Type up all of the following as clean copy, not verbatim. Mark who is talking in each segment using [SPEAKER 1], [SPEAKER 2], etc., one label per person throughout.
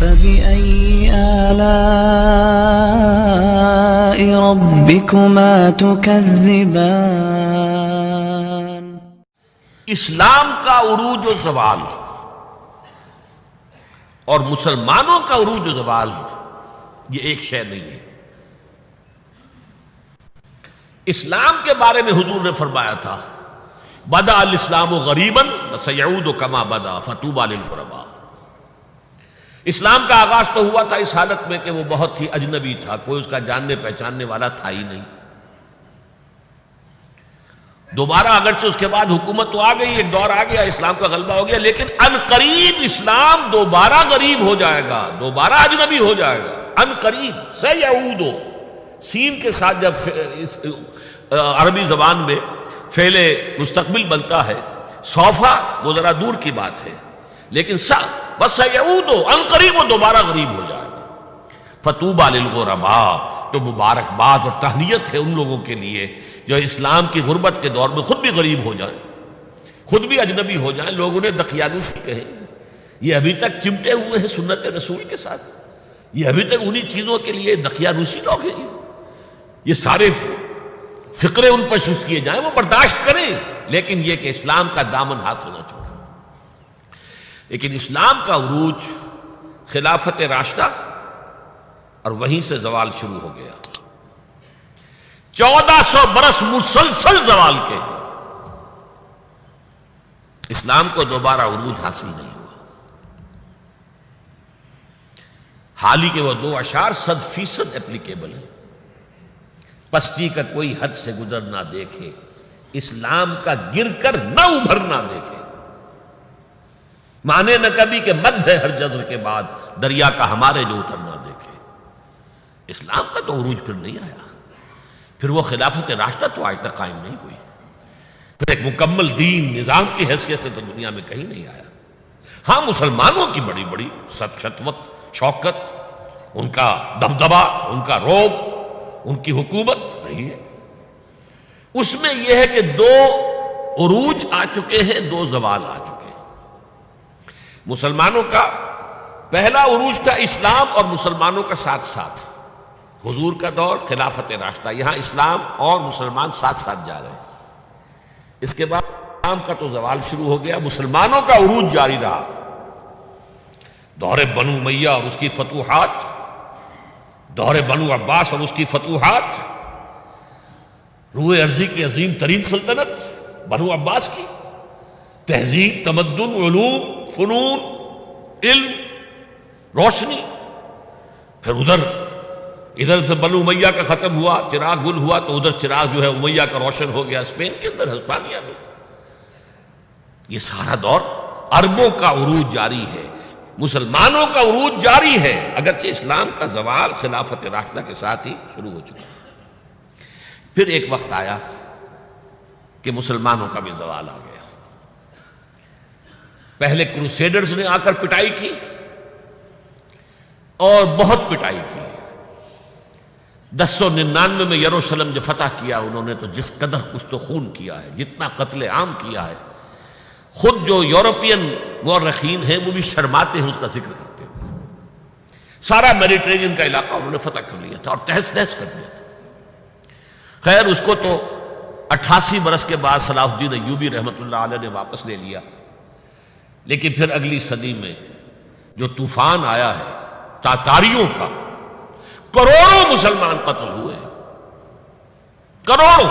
[SPEAKER 1] فبأي آلاء ربكما تكذبان؟
[SPEAKER 2] اسلام کا عروج و زوال اور مسلمانوں کا عروج و زوال یہ ایک شے نہیں ہے۔ اسلام کے بارے میں حضور نے فرمایا تھا بدأ الاسلام غریبا وسیعود کما بدأ فطوبی للغرباء۔ اسلام کا آغاز تو ہوا تھا اس حالت میں کہ وہ بہت ہی اجنبی تھا، کوئی اس کا جاننے پہچاننے والا تھا ہی نہیں۔ دوبارہ اگرچہ اس کے بعد حکومت تو آ گئی، ایک دور آ گیا، اسلام کا غلبہ ہو گیا، لیکن ان قریب اسلام دوبارہ غریب ہو جائے گا، دوبارہ اجنبی ہو جائے گا۔ ان قریب سیعود، سین کے ساتھ جب عربی زبان میں فعل مستقبل بنتا ہے، سوفا وہ ذرا دور کی بات ہے، لیکن بس سیعود ان قریب وہ دوبارہ غریب ہو جائے گا۔ فطوبی للغرباء، تو مبارکباد اور تہنیت ہے ان لوگوں کے لیے جو اسلام کی غربت کے دور میں خود بھی غریب ہو جائیں، خود بھی اجنبی ہو جائیں۔ لوگ انہیں دقیانوسی کہیں، یہ ابھی تک چمٹے ہوئے ہیں سنت رسول کے ساتھ، یہ ابھی تک انہی چیزوں کے لیے دقیانوسی لوگ ہیں۔ یہ سارے فقرے ان پر شست کیے جائیں، وہ برداشت کریں، لیکن یہ کہ اسلام کا دامن ہاتھ سے نہ چھوڑیں۔ لیکن اسلام کا عروج خلافت راشدہ اور وہیں سے زوال شروع ہو گیا۔ 1400 برس مسلسل زوال کے، اسلام کو دوبارہ عروج حاصل نہیں ہوا۔ حال ہی کے وہ 2 اشعار 100% اپلیکیبل ہیں۔ پستی کا کوئی حد سے گزر نہ دیکھے، اسلام کا گر کر نہ ابھر نہ دیکھے، مانے نہ کبھی کہ مد ہے ہر جزر کے بعد، دریا کا ہمارے جو اتر نہ دیکھے۔ اسلام کا تو عروج پھر نہیں آیا، پھر وہ خلافت راشدہ تو آج تک قائم نہیں ہوئی، پھر ایک مکمل دین نظام کی حیثیت سے تو دنیا میں کہیں نہیں آیا۔ ہاں مسلمانوں کی بڑی بڑی شتوت شوکت، ان کا دبدبا، ان کا رعب، ان کی حکومت رہی ہے۔ اس میں یہ ہے کہ 2 عروج آ چکے ہیں، 2 زوال آ چکے ہیں۔ مسلمانوں کا پہلا عروج تھا اسلام اور مسلمانوں کا ساتھ ساتھ، حضور کا دور خلافت راشدہ، یہاں اسلام اور مسلمان ساتھ ساتھ جا رہے ہیں۔ اس کے بعد اسلام کا تو زوال شروع ہو گیا، مسلمانوں کا عروج جاری رہا۔ دور بنو امیہ اور اس کی فتوحات، دور بنو عباس اور اس کی فتوحات، روئے ارضی کی عظیم ترین سلطنت بنو عباس کی، تہذیب، تمدن، علوم، فنون، علم، روشنی۔ پھر ادھر سے بنو امیہ کا ختم ہوا، چراغ گل ہوا، تو ادھر چراغ جو ہے امیہ کا روشن ہو گیا اسپین کے اندر، ہسپانیہ میں۔ یہ سارا دور عربوں کا عروج جاری ہے، مسلمانوں کا عروج جاری ہے، اگرچہ اسلام کا زوال خلافت راشدہ کے ساتھ ہی شروع ہو چکا۔ پھر ایک وقت آیا کہ مسلمانوں کا بھی زوال آ گیا۔ پہلے کروسیڈرز نے آ کر پٹائی کی اور بہت پٹائی کی۔ 1099 میں یروشلم جو فتح کیا انہوں نے، تو جس قدر کچھ تو خون کیا ہے، جتنا قتل عام کیا ہے، خود جو یورپین مورخین ہیں وہ بھی شرماتے ہیں اس کا ذکر کرتے ہیں۔ سارا میڈیٹرینین کا علاقہ انہوں نے فتح کر لیا تھا اور تہس نہس کر دیا تھا۔ خیر اس کو تو 88 برس کے بعد صلاح الدین ایوبی رحمۃ اللہ علیہ نے واپس لے لیا، لیکن پھر اگلی صدی میں جو طوفان آیا ہے تاتاریوں کا، کروڑوں مسلمان قتل ہوئے، کروڑوں۔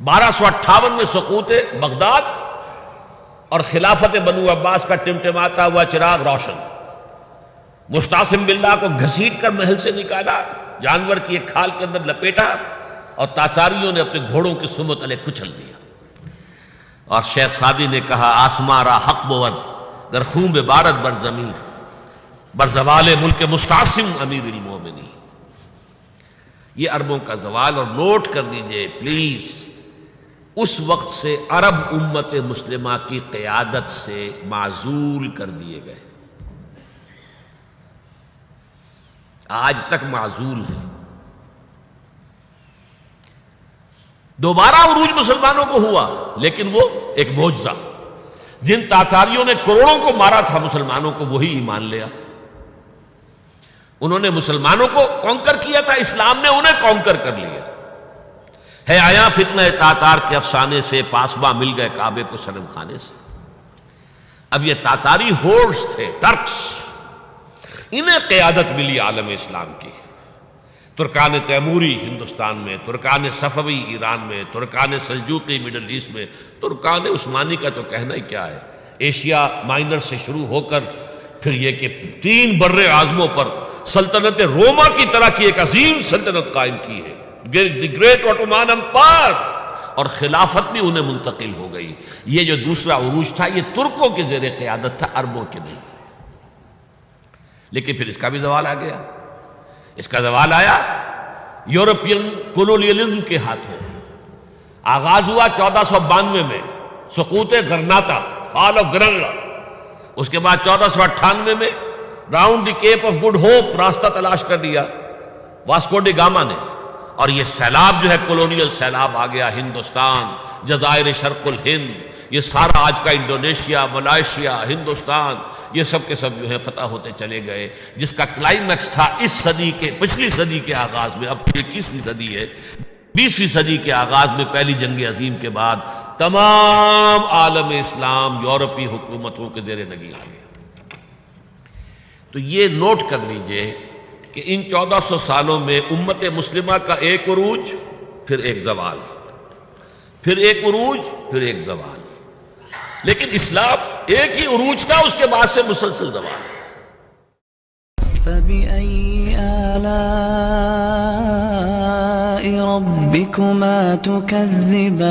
[SPEAKER 2] 1258 میں سقوط بغداد اور خلافت بنو عباس کا ٹمٹماتا ہوا چراغ روشن۔ مستعصم باللہ کو گھسیٹ کر محل سے نکالا، جانور کی ایک کھال کے اندر لپیٹا، اور تاتاریوں نے اپنے گھوڑوں کی سمت علیہ کچل دیا۔ اور شیخ سعدی نے کہا آسماں را حق بود در خون بارد بر زمین، بر زوال ملک مستعصم امیر المومنین۔ یہ عربوں کا زوال، اور نوٹ کر لیجئے پلیز، اس وقت سے عرب امت مسلمہ کی قیادت سے معزول کر دیے گئے، آج تک معزول ہیں۔ دوبارہ عروج مسلمانوں کو ہوا، لیکن وہ ایک معجزہ، جن تاتاریوں نے کروڑوں کو مارا تھا مسلمانوں کو، وہی ایمان لیا. انہوں نے مسلمانوں کو کانکر کیا تھا، اسلام نے انہیں کانکر کر لیا. ہے آیا فتنہ تاتار کے افسانے سے، پاسباں مل گئے کعبے کو صنم خانے سے. اب یہ تاتاری ہورس تھے، ٹرکس، انہیں قیادت ملی عالم اسلام کی. ترکان تیموری ہندوستان میں، ترکان صفوی ایران میں، ترکان سلجوقی مڈل ایسٹ میں، ترکان عثمانی کا تو کہنا ہی کیا ہے. ایشیا مائنر سے شروع ہو کر پھر یہ کہ 3 بر اعظموں پر سلطنت روما کی طرح کی ایک عظیم سلطنت قائم کی ہے، دی گریٹ اوٹومان امپائر، اور خلافت بھی انہیں منتقل ہو گئی. یہ جو دوسرا عروج تھا یہ ترکوں کے زیر قیادت تھا، عربوں کے نہیں. لیکن پھر اس کا بھی زوال آ گیا. اس کا زوال آیا یورپین کولونیلزم کے ہاتھوں. آغاز ہوا 1492 میں، سقوط غرناطہ، فال آف گرناڈا. اس کے بعد 1498 میں round the Cape of Good Hope, راستہ تلاش کر دیا واسکو ڈی گاما نے. اور یہ سیلاب جو ہے کولونیل سیلاب آ گیا. ہندوستان، جزائر شرق الہند، یہ سارا آج کا انڈونیشیا، ملائیشیا، ہندوستان، یہ سب کے سب جو ہے فتح ہوتے چلے گئے. جس کا کلائمیکس تھا اس صدی کے، پچھلی صدی کے آغاز میں. اب 21ویں صدی ہے، 20ویں صدی کے آغاز میں پہلی جنگ عظیم کے بعد تمام عالم اسلام یورپی حکومتوں کے زیر نگین آ گیا. تو یہ نوٹ کر لیجئے کہ ان 1400 سالوں میں امت مسلمہ کا ایک عروج، پھر ایک زوال، پھر ایک عروج، پھر ایک زوال. لیکن اسلام ایک ہی عروج تھا، اس کے بعد سے مسلسل زوال.
[SPEAKER 1] فبأي آلاء ربكما تكذبان